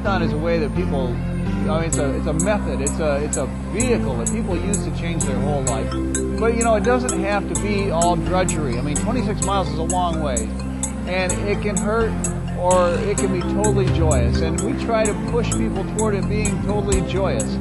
marathon is a way that people, I mean, it's a method, it's a vehicle that people use to change their whole life. But you know, it doesn't have to be all drudgery. I mean, 26 miles is a long way, and it can hurt or it can be totally joyous. And we try to push people toward it being totally joyous.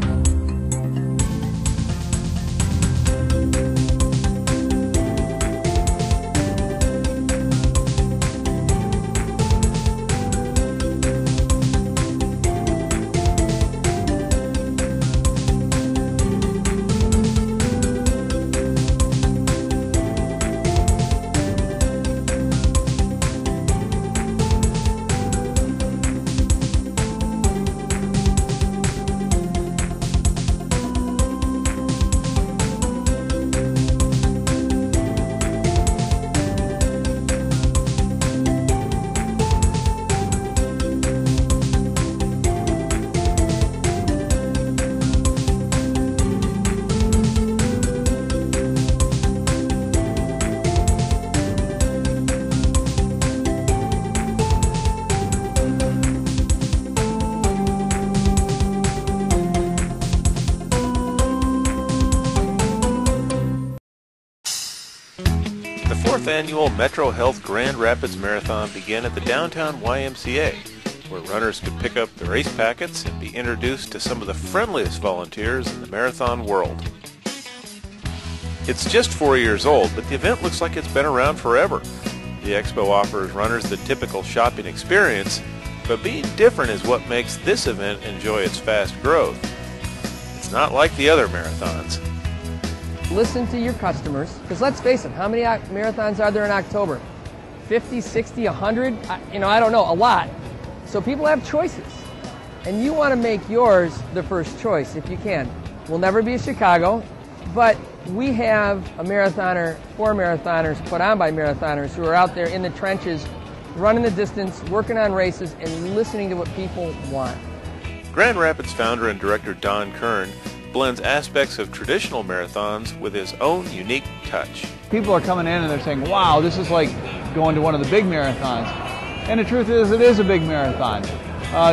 The 4th annual Metro Health Grand Rapids Marathon began at the downtown YMCA, where runners could pick up the race packets and be introduced to some of the friendliest volunteers in the marathon world. It's just 4 years old, but the event looks like it's been around forever. The expo offers runners the typical shopping experience, but being different is what makes this event enjoy its fast growth. It's not like the other marathons. Listen to your customers, because let's face it, how many marathons are there in October? 50, 60, 100? I don't know, a lot. So people have choices, and you want to make yours the first choice if you can. We'll never be Chicago, but we have a marathoner, 4 marathoners put on by marathoners who are out there in the trenches, running the distance, working on races, and listening to what people want. Grand Rapids founder and director Don Kern blends aspects of traditional marathons with his own unique touch. People are coming in and they're saying, wow, this is like going to one of the big marathons. And the truth is, it is a big marathon.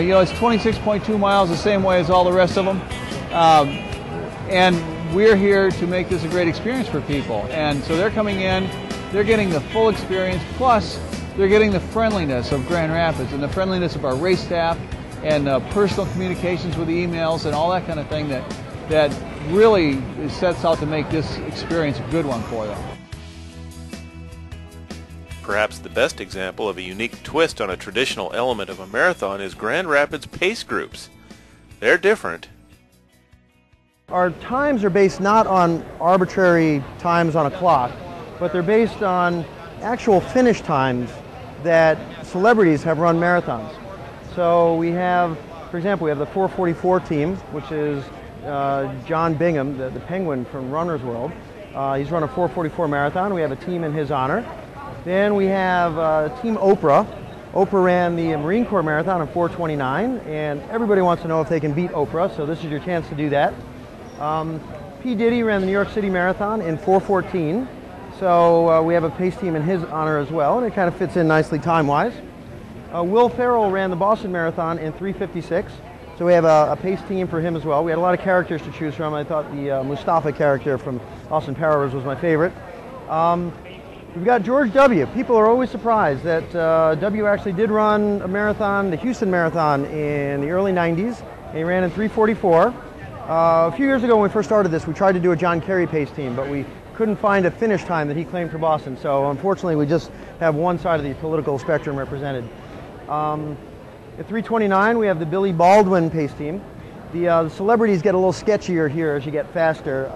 It's 26.2 miles, the same way as all the rest of them. And we're here to make this a great experience for people. And so they're coming in, they're getting the full experience, plus they're getting the friendliness of Grand Rapids and the friendliness of our race staff and personal communications with the emails and all that kind of thing that really sets out to make this experience a good one for them. Perhaps the best example of a unique twist on a traditional element of a marathon is Grand Rapids pace groups. They're different. Our times are based not on arbitrary times on a clock, but they're based on actual finish times that celebrities have run marathons. So we have, for example, we have the 4:44 team, which is John Bingham, the Penguin from Runner's World. He's run a 4:44 marathon. We have a team in his honor. Then we have Team Oprah. Oprah ran the Marine Corps Marathon in 4:29, and everybody wants to know if they can beat Oprah, so this is your chance to do that. P. Diddy ran the New York City Marathon in 4:14, so we have a pace team in his honor as well, and it kind of fits in nicely time-wise. Will Ferrell ran the Boston Marathon in 3:56. So we have a pace team for him as well. We had a lot of characters to choose from. I thought the Mustafa character from Austin Powers was my favorite. We've got George W. People are always surprised that W actually did run a marathon, the Houston Marathon, in the early 90s. And he ran in 3:44. A few years ago when we first started this, we tried to do a John Kerry pace team, but we couldn't find a finish time that he claimed for Boston. So unfortunately, we just have one side of the political spectrum represented. At 3:29, we have the Billy Baldwin pace team. The celebrities get a little sketchier here as you get faster.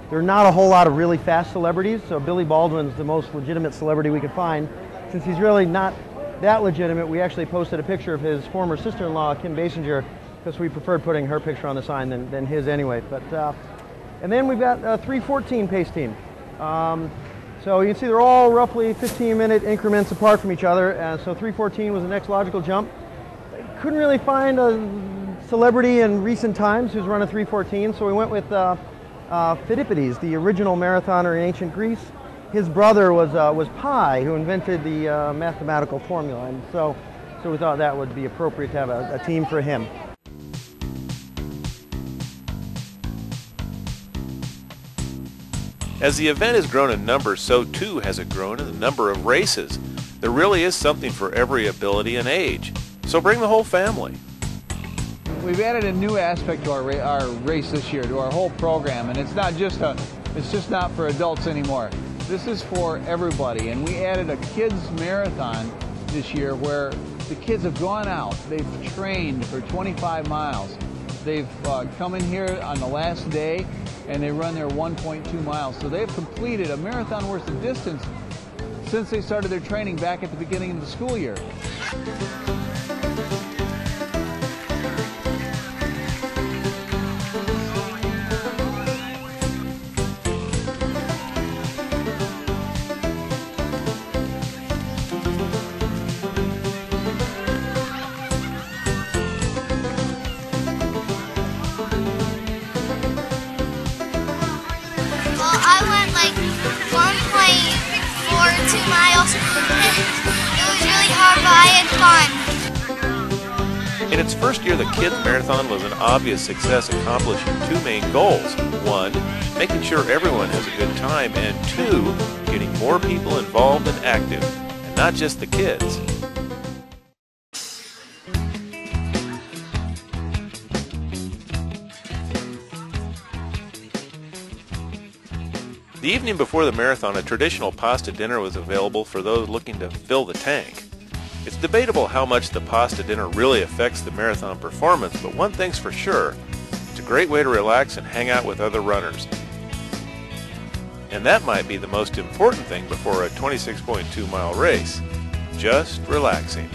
There are not a whole lot of really fast celebrities, so Billy Baldwin's the most legitimate celebrity we could find. Since he's really not that legitimate, we actually posted a picture of his former sister-in-law, Kim Basinger, because we preferred putting her picture on the sign than his anyway. And then we've got a 3:14 pace team. So you can see they're all roughly 15-minute increments apart from each other, so 3:14 was the next logical jump. Couldn't really find a celebrity in recent times who's run a 3:14, so we went with Phidippides, the original marathoner in ancient Greece. His brother was Pi, who invented the mathematical formula, and so So we thought that would be appropriate to have a team for him. As the event has grown in numbers, so too has it grown in the number of races. There really is something for every ability and age. So bring the whole family. We've added a new aspect to our race this year, to our whole program, and it's just not for adults anymore. This is for everybody, and we added a kids marathon this year where the kids have gone out. They've trained for 25 miles. They've come in here on the last day and they run their 1.2 miles. So they've completed a marathon worth of distance since they started their training back at the beginning of the school year. I went like 1.42 miles. It was really hard, but I had fun. In its first year, the Kids Marathon was an obvious success, accomplishing two main goals. One, making sure everyone has a good time, and two, getting more people involved and active, and not just the kids. The evening before the marathon, a traditional pasta dinner was available for those looking to fill the tank. It's debatable how much the pasta dinner really affects the marathon performance, but one thing's for sure, it's a great way to relax and hang out with other runners. And that might be the most important thing before a 26.2 mile race, just relaxing.